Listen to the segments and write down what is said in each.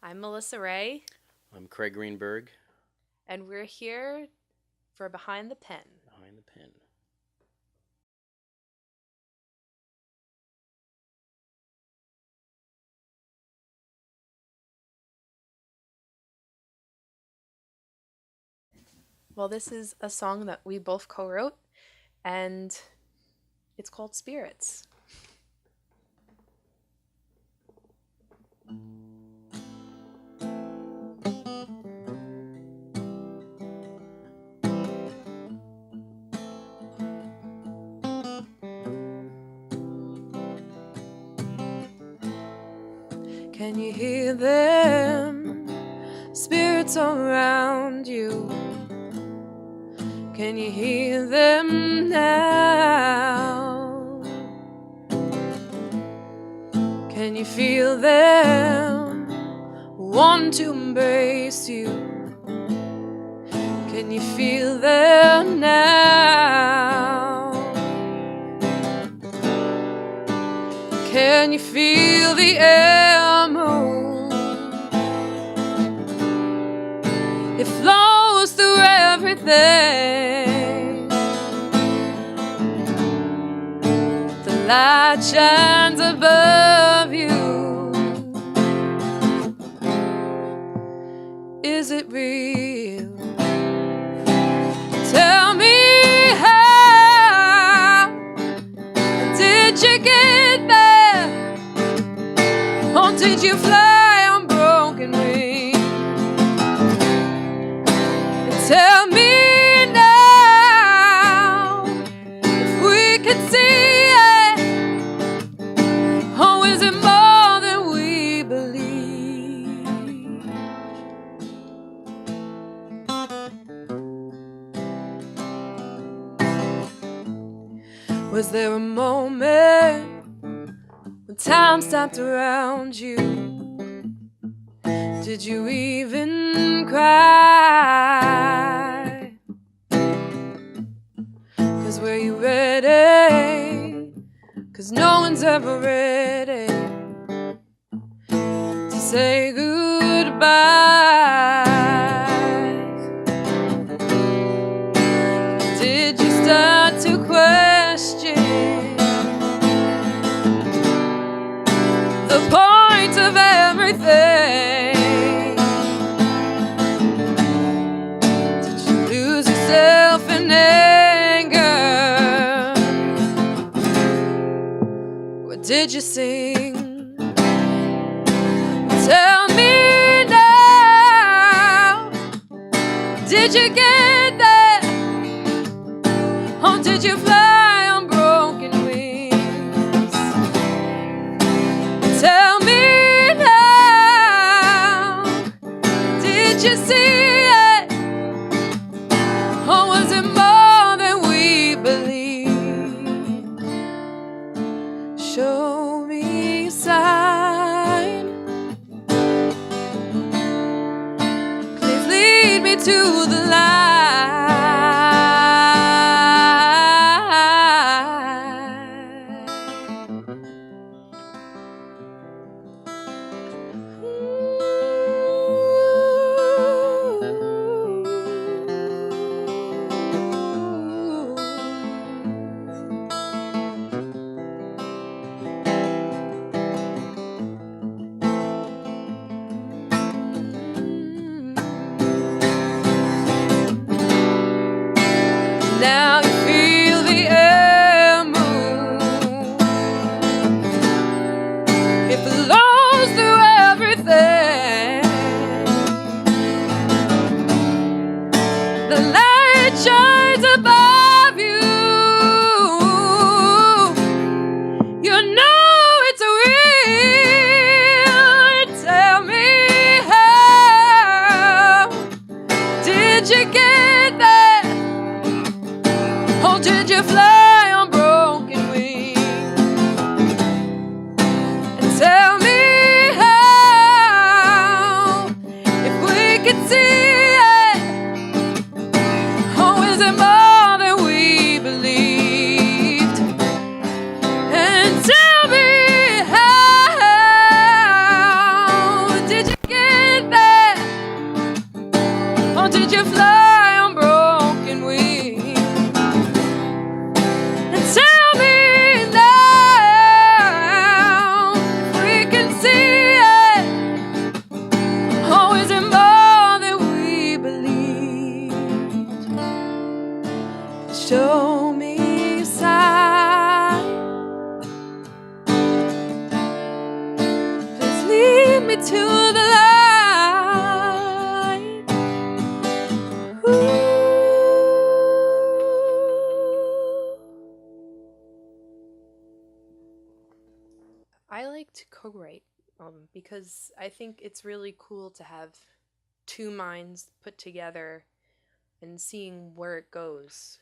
I'm Melissa Raye, I'm Craig Greenberg. and we're here for Behind the Pen. Behind the Pen. Well, this is a song that we both co-wrote, and it's called Spirits. Can you hear them? Spirits around you. Can you hear them now? Can you feel them want to embrace you? Can you feel them now? Can you feel the air move? It flows through everything. The light shines above you. Is it real? Tell me, how did you get there? Or did you fly on broken wings? Tell me now if we can see it. Oh, is it more than we believe? Was there a moment when time stopped around you? Did you even cry? 'Cause were you ready? 'Cause no one's ever ready to say goodbye. Did you start to question the point of everything? Did you lose yourself in anger? Or did you sing? Tell me now, did you get there? Or did you fly on broken wings? Tell me now, did you see it? Or was it more than we believe? Show me a sign. Please lead me to the light. did you fly on broken wings? And tell me now if we can see it. Oh, is it more than we believed? Show me a sign. Please lead me to the light. Ooh. I like to co-write because I think it's really cool to have two minds put together and seeing where it goes.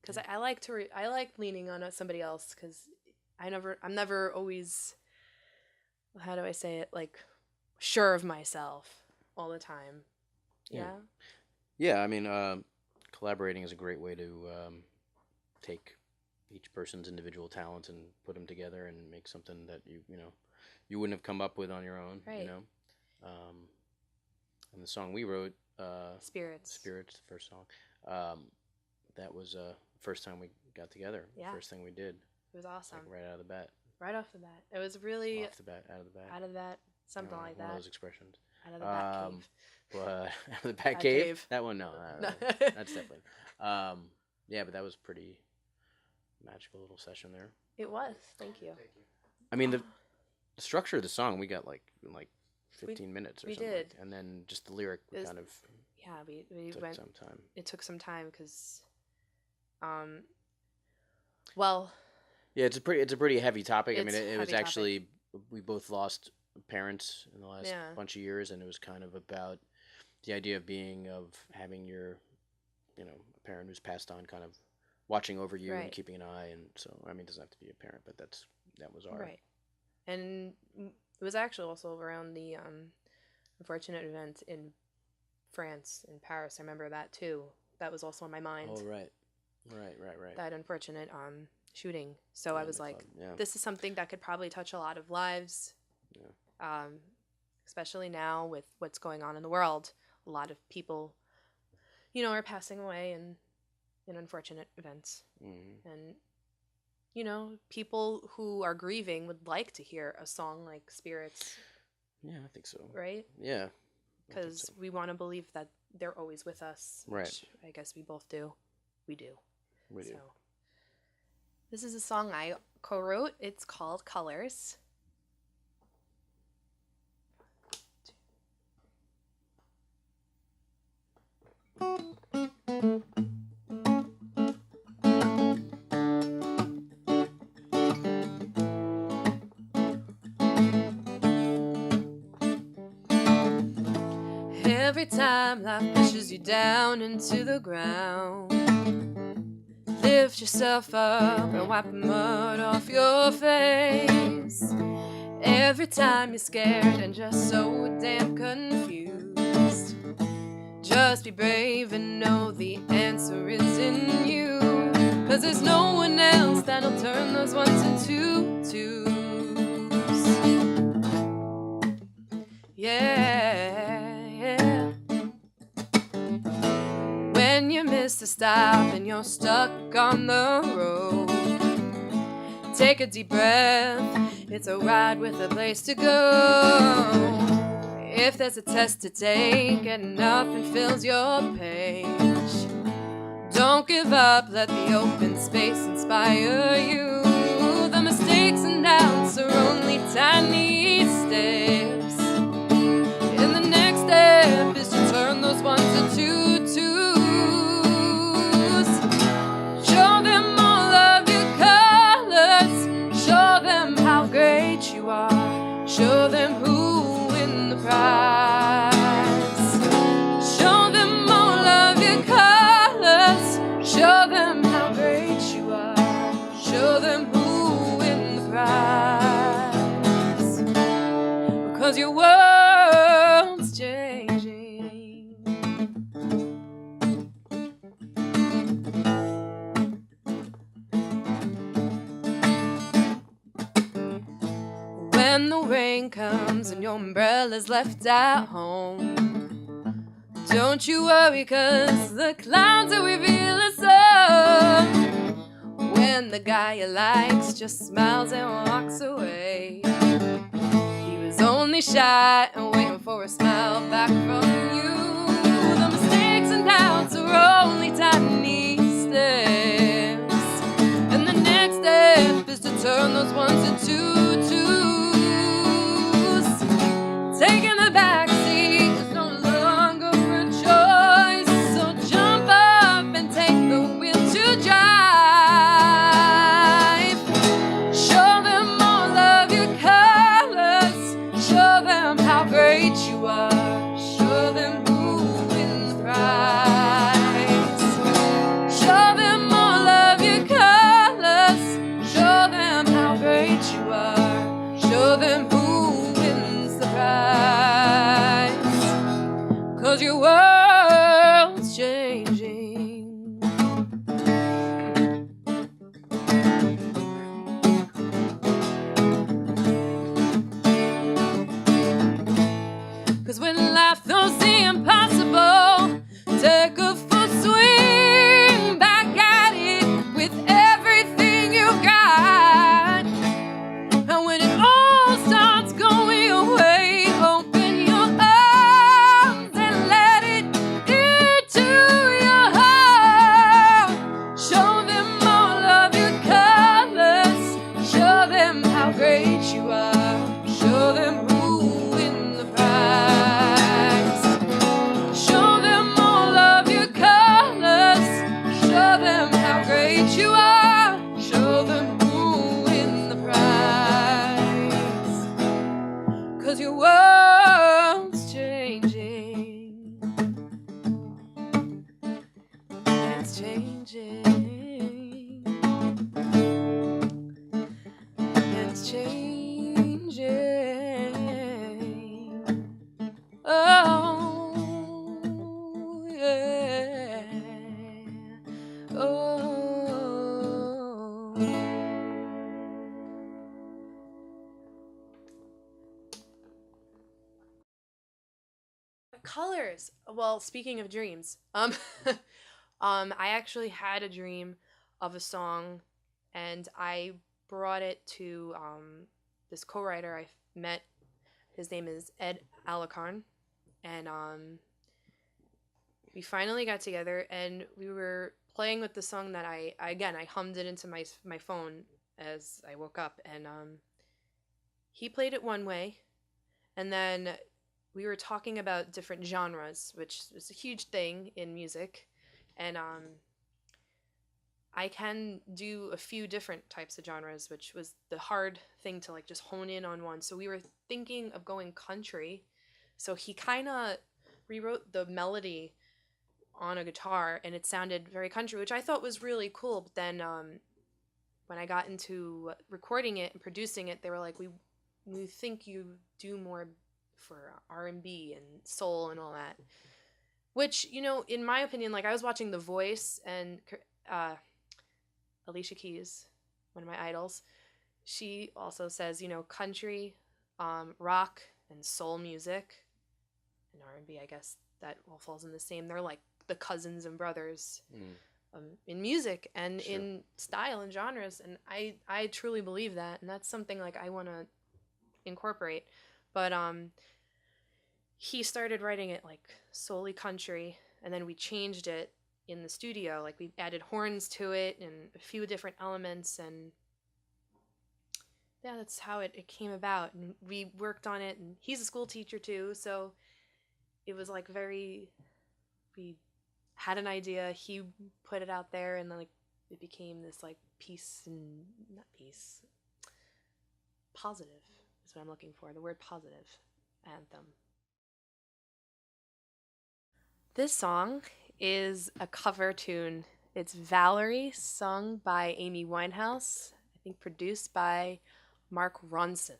Because I like to I like leaning on somebody else because I'm never always, how do I say it, like sure of myself all the time. Yeah. Yeah, I mean, collaborating is a great way to take each person's individual talents and put them together and make something that you wouldn't have come up with on your own. Right. And the song we wrote, Spirits, the first song, that was first time we got together. Yeah. First thing we did. It was awesome. Like right out of the bat. Right off the bat. It was really Off the bat, out of the bat. out of that, something like One that. of those expressions. Out of the bat cave. But out of the bat Bat cave? cave. That one, no. That's definitely. Yeah, but that was pretty magical little session there. It was. Thank you. I mean, the structure of the song we got like 15 minutes or we something. did. And then just the lyric It was- kind of Yeah, we took went. some time. It took some time because, well, Yeah, it's a pretty heavy topic. I It's mean, it was heavy actually we both lost parents in the last Yeah. bunch of years, and it was kind of about the idea of having your, a parent who's passed on, kind of watching over you and Right. keeping an eye. And so, I mean, it doesn't have to be a parent, but that was our right. And it was actually also around the unfortunate event in France, in Paris. I remember that too. That was also on my mind. Oh, right. That unfortunate shooting. So Yeah, I in was the like, club, yeah. this is something that could probably touch a lot of lives. Yeah. Especially now with what's going on in the world. A lot of people, are passing away in unfortunate events. Mm-hmm. And, people who are grieving would like to hear a song like Spirits, Yeah, I think so. right? Yeah. I think Because so. we want to believe that they're always with us. Right. Which I guess we both do. We do. We do. So, this is a song I co-wrote. It's called Colors. Every time life pushes you down into the ground, lift yourself up and wipe the mud off your face. Every time you're scared and just so damn confused, just be brave and know the answer is in you. 'Cause there's no one else that'll turn those ones into twos. Yeah. When you miss a stop and you're stuck on the road, take a deep breath. It's a ride with a place to go. If there's a test to take and nothing fills your page, don't give up, let the open space inspire you. The mistakes and doubts are only tiny steps, and the next step is to turn those ones into twos. Show them all of your colors, show them how great you are, show them who win the prize. Show them all of your colors, show them how great you are, show them who win the prize. Because your world's changing. When the rain comes and your umbrella's left at home, Don't you worry, 'cause the clouds will reveal the sun when the guy you likes just smiles and walks away. He was only shy and waiting for a smile back from you. The mistakes and doubts are only tiny steps, and the next step is to turn those ones into twos. Taking the back seat is no longer a choice, so jump up and take the wheel to drive. Show them all of your colors, show them how great you are, show them who wins the prize. Show them all of your colors, show them how great you are, show them who wins the prize. 'Cause your world's changing. 'Cause when life throws the impossible, take a full swing back at it with everything you got. And when it all starts going your way, open your arms and let it into your heart. Show them all of your colors, show them how great you are, show them who win the prize. Show them all of your colors, show them how great you are, show them who win the prize. 'Cause your world's changing. It's changing. It's changing. Oh, yeah. Oh. Colors. Well, speaking of dreams, I actually had a dream of a song, and I brought it to this co-writer I met. His name is Ed Alacarn, and we finally got together, and we were playing with the song that I hummed it into my phone as I woke up, and he played it one way, and then we were talking about different genres, which is a huge thing in music, and I can do a few different types of genres, which was the hard thing to like just hone in on one. So we were thinking of going country, so he kind of rewrote the melody on a guitar, and it sounded very country, which I thought was really cool. But then when I got into recording it and producing it, they were like, we think you do more for R&B and soul and all that, which, you know, in my opinion, like I was watching The Voice, and Alicia Keys, one of my idols, she also says, you know, country, rock and soul music and R&B, I guess that all falls in the same. They're like the cousins and brothers in music and Sure. in style and genres, and I truly believe that, and that's something like I want to incorporate. But he started writing it like solely country, and then we changed it in the studio. Like we added horns to it and a few different elements, and yeah, that's how it came about. And we worked on it, and he's a school teacher too, so it was like we had an idea, he put it out there, and then like it became this like positive is what I'm looking for, the word positive anthem. This song is a cover tune. It's Valerie, sung by Amy Winehouse, I think produced by Mark Ronson.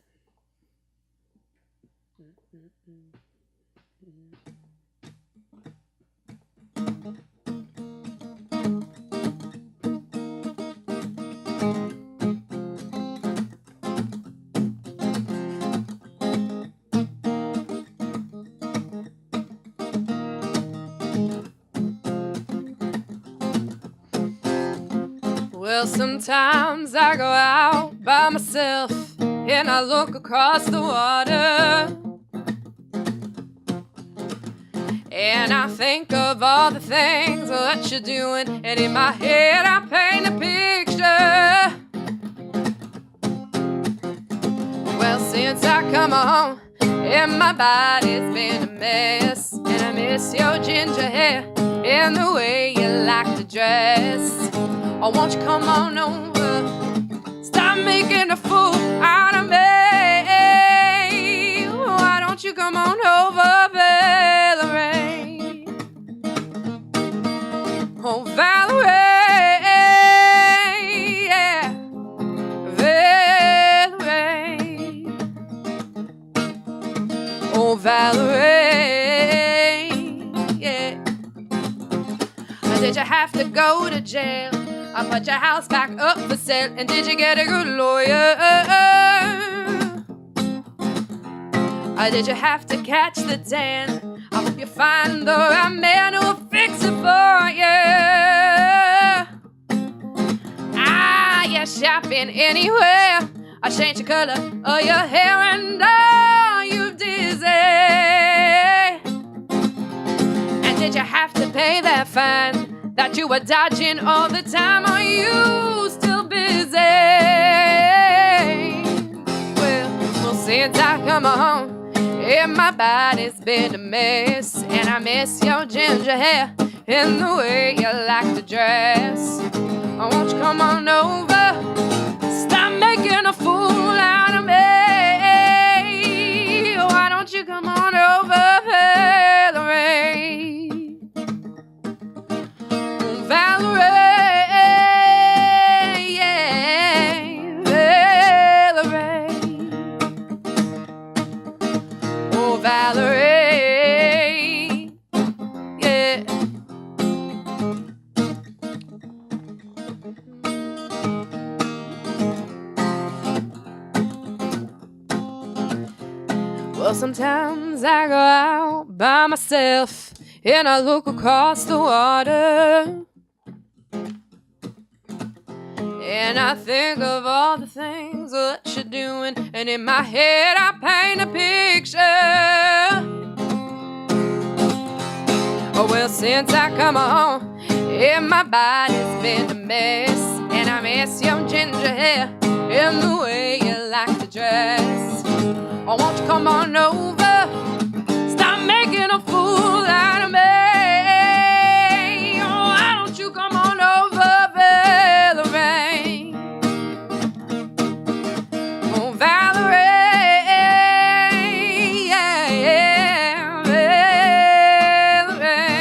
Well, sometimes I go out by myself and I look across the water, and I think of all the things that you're doing, and in my head I paint a picture. Well, since I come home and my body's been a mess, and I miss your ginger hair and the way you like to dress. Oh, won't you come on over? Stop making a fool out of me. Why don't you come on over, Valerie? Oh, Valerie, yeah, Valerie. Oh, Valerie, yeah. Did you have to go to jail? I put your house back up for sale, and did you get a good lawyer? Did you have to catch the tan? I hope you find the right man who will fix it for you. You're shopping anywhere. I change the color of your hair, and are you dizzy? And did you have to pay that fine that you were dodging all the time? Are you still busy? Well, since I come home, and my body's been a mess, and I miss your ginger hair and the way you like to dress. Oh, won't you come on over? Stop making a fool out of me. Why don't you come on over, Valerie? Valerie, yeah, Valerie. Oh, Valerie, yeah. Well, sometimes I go out by myself and I look across the water, and I think of all the things that you're doing, and in my head I paint a picture. Oh, well, since I come home, and my body's been a mess, and I miss your ginger hair and the way you like to dress. Oh, won't you come on over? Stop making a fool out of me. Oh, why don't you come on over, Valerie? Oh, Valerie, yeah, yeah, Valerie.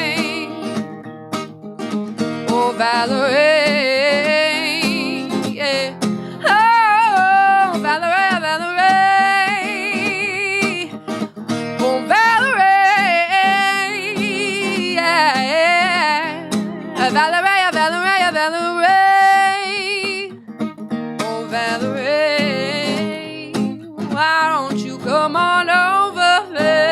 Oh, Valerie, yeah. Oh, Valerie, Valerie. Oh, Valerie, yeah, yeah. Valerie, Valerie, Valerie. Oh, Valerie, why don't you come on over, Valerie?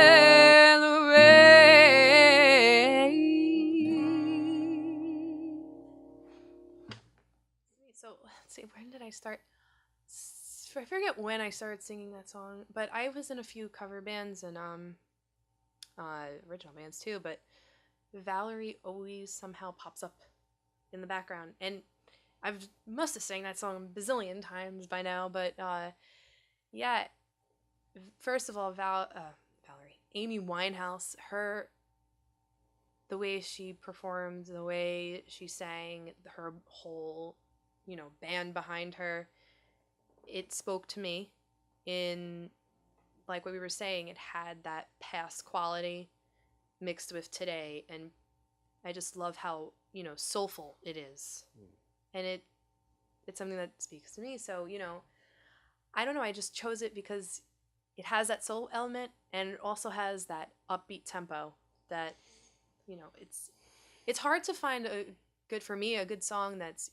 So, let's see, when did I start? I forget when I started singing that song, but I was in a few cover bands and original bands too, but Valerie always somehow pops up in the background, and I've must have sang that song a bazillion times by now, but yeah. First of all, Valerie, Amy Winehouse, the way she performed, the way she sang, her whole, band behind her, it spoke to me in, like what we were saying, it had that past quality mixed with today, and I just love how, soulful it is. And it's something that speaks to me, so, I don't know, I just chose it because it has that soul element, and it also has that upbeat tempo that, it's hard to find a good song that's,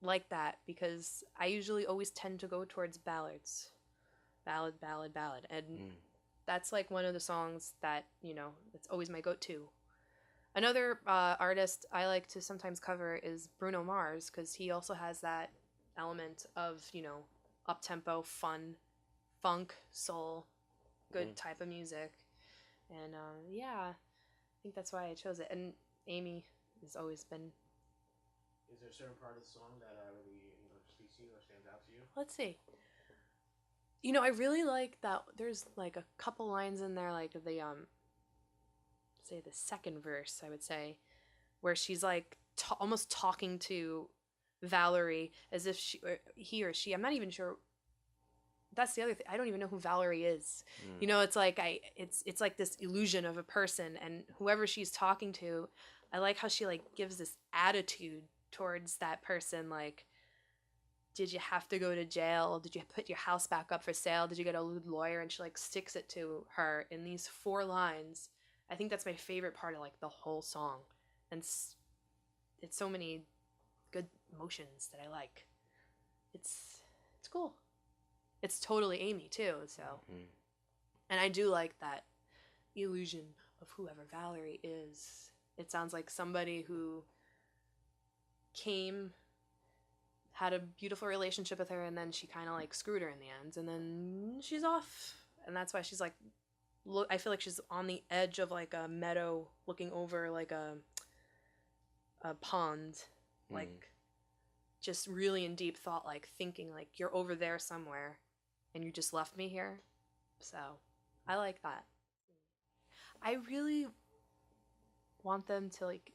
like that, because I usually always tend to go towards ballads. Ballad, and that's like one of the songs that, that's always my go-to. Another artist I like to sometimes cover is Bruno Mars, because he also has that element of, up tempo, fun, funk, soul, good type of music. And yeah, I think that's why I chose it. And Amy has always been. Is there a certain part of the song that really speaks to you or stands out to you? Let's see. I really like that. There's like a couple lines in there, like the say the second verse, I would say, where she's like almost talking to Valerie as if he or she. I'm not even sure. That's the other thing. I don't even know who Valerie is. It's like it's like this illusion of a person, and whoever she's talking to, I like how she like gives this attitude towards that person, like, did you have to go to jail? Did you put your house back up for sale? Did you get a lawyer? And she like sticks it to her in these 4 lines. I think that's my favorite part of like the whole song, and it's so many good emotions that I like. It's cool. It's totally Amy too, so. And I do like that illusion of whoever Valerie is. It sounds like somebody who had a beautiful relationship with her, and then she kind of like screwed her in the end, and then she's off. And that's why she's like, I feel like she's on the edge of like a meadow looking over like a pond, like just really in deep thought, like thinking like you're over there somewhere and you just left me here. So I like that. I really want them to like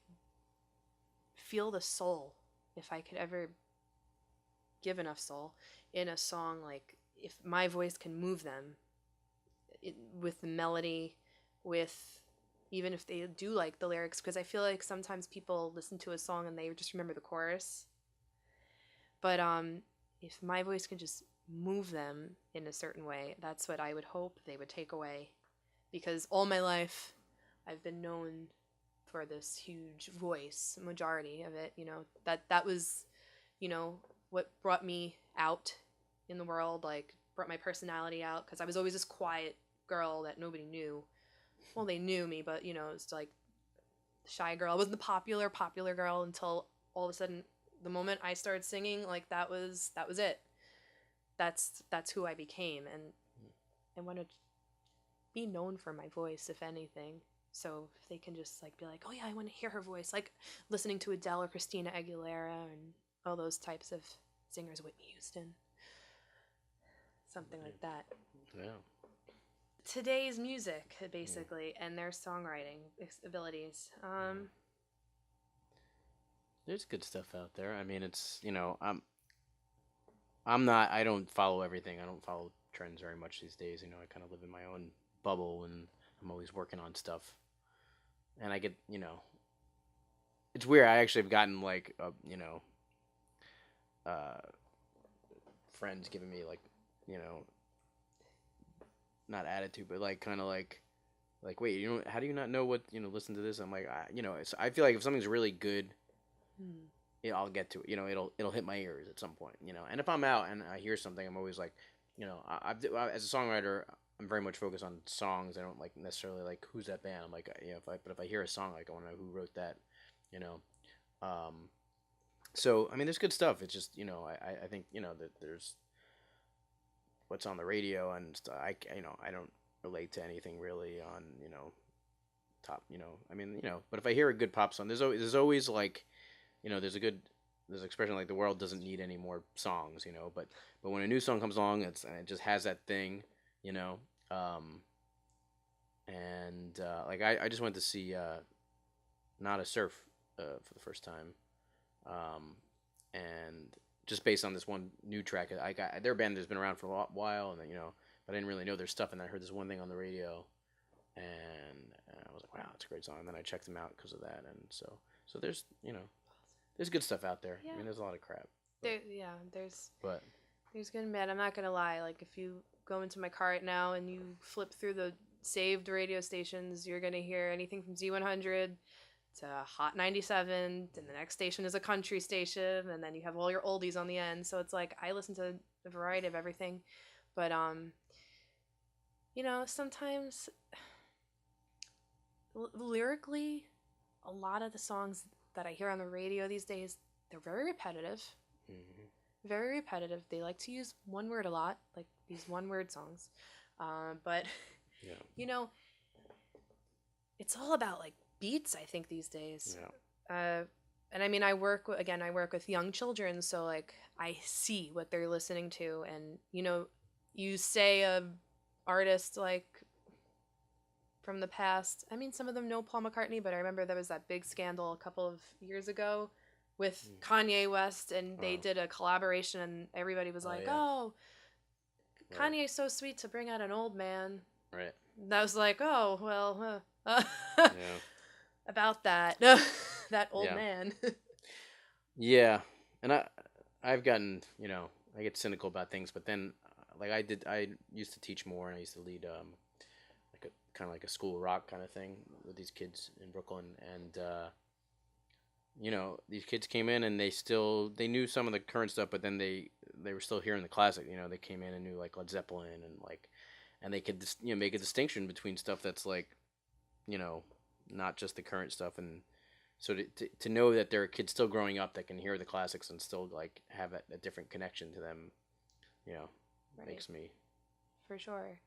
feel the soul, if I could ever give enough soul in a song. Like if my voice can move them with the melody, with even if they do like the lyrics, because I feel like sometimes people listen to a song and they just remember the chorus. But if my voice can just move them in a certain way, that's what I would hope they would take away. Because all my life, I've been known for this huge voice, majority of it, that was, what brought me out in the world, like brought my personality out, because I was always this quiet girl that nobody knew. Well, they knew me, but, it's like shy girl. I wasn't the popular girl until all of a sudden, the moment I started singing, like that was it. That's who I became, and I want to be known for my voice, if anything. So if they can just like be like, oh yeah, I want to hear her voice, like listening to Adele or Christina Aguilera and all those types of singers, Whitney Houston, something like that. Yeah. Today's music, basically, and their songwriting abilities. There's good stuff out there. I mean, it's I'm not. I don't follow everything. I don't follow trends very much these days. I kind of live in my own bubble, and I'm always working on stuff. And I get, it's weird. I actually have gotten like, uh, friends giving me like, you know, not attitude, but like kind of like, wait, how do you not know what, listen to this? I'm like, I feel like if something's really good, I'll get to it. It'll hit my ears at some point. And if I'm out and I hear something, I'm always like, as a songwriter, I'm very much focused on songs. I don't like necessarily like who's that band. I'm like, if I hear a song, like I want to know who wrote that. You know, so I mean, there's good stuff. It's just I think that there's what's on the radio and stuff. I don't relate to anything really on top. I mean but if I hear a good pop song, there's always like there's an expression like the world doesn't need any more songs. But when a new song comes along, it just has that thing. You know, and like I just went to see Not a Surf for the first time, and just based on this one new track, I got their band has been around for a while, and but I didn't really know their stuff, and I heard this one thing on the radio, and I was like, wow, that's a great song. And then I checked them out because of that, and so there's there's good stuff out there. Yeah. I mean, there's a lot of crap. There's good and bad. I'm not gonna lie. Like if you go into my car right now and you flip through the saved radio stations, you're gonna hear anything from Z100 to Hot 97, and the next station is a country station, and then you have all your oldies on the end. So it's like I listen to a variety of everything, but sometimes lyrically, a lot of the songs that I hear on the radio these days, they're very repetitive. Very repetitive. They like to use one word a lot, like these one word songs. But, you know, it's all about like beats, I think, these days. And I mean, I work with young children, so like I see what they're listening to. And, you know, you say a artist like from the past. I mean, some of them know Paul McCartney, but I remember there was that big scandal a couple of years ago with Kanye West, and they did a collaboration, and everybody was like, "Oh, Kanye's so sweet to bring out an old man." Right. And I was like, "Oh, well, about that, that old man." Yeah, and I've gotten, you know, I get cynical about things, but then like I used to teach more, and I used to lead like a kind of like a school rock kind of thing with these kids in Brooklyn, and you know, these kids came in and they knew some of the current stuff, but then they were still hearing the classic. You know, they came in and knew like Led Zeppelin and they could make a distinction between stuff that's like, you know, not just the current stuff. And so to know that there are kids still growing up that can hear the classics and still like have a different connection to them, you know, makes me, for sure,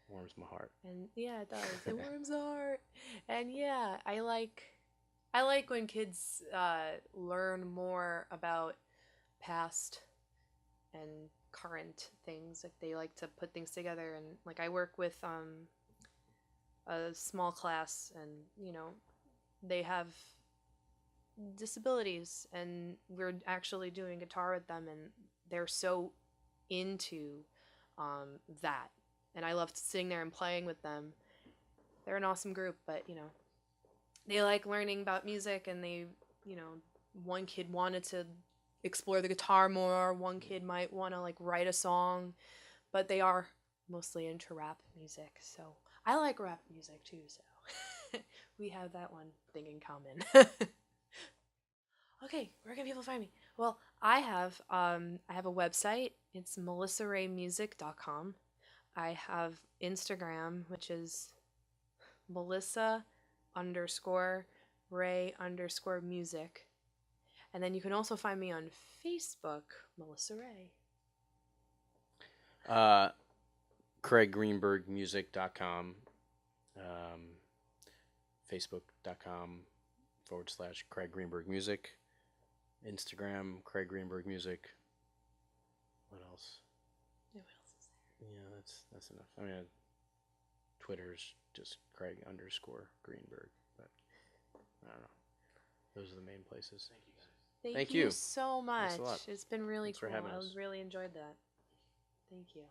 warms my heart. And yeah, it does. It warms the heart. And yeah, I like when kids learn more about past and current things. Like they like to put things together, and like I work with a small class, and you know, they have disabilities, and we're actually doing guitar with them, and they're so into that, and I love sitting there and playing with them. They're an awesome group, but you know, they like learning about music, and they, you know, one kid wanted to explore the guitar more, one kid might want to like write a song, but they are mostly into rap music. So I like rap music too, so we have that one thing in common. Okay, where can people find me? Well, I have a website. It's melissaraymusic.com. I have Instagram, which is Melissa_Raye_music. And then you can also find me on Facebook, Melissa Raye. CraigGreenbergMusic.com, Facebook.com/Craig Greenberg Music, Instagram Craig Greenberg Music. What else? Yeah, what else is there? Yeah, that's enough. I mean, Twitter's just Craig_Greenberg, but I don't know. Those are the main places. Thank you, guys. Thank you so much. Thanks a lot. It's been really Thanks for cool. having I us. really enjoyed that. Thank you.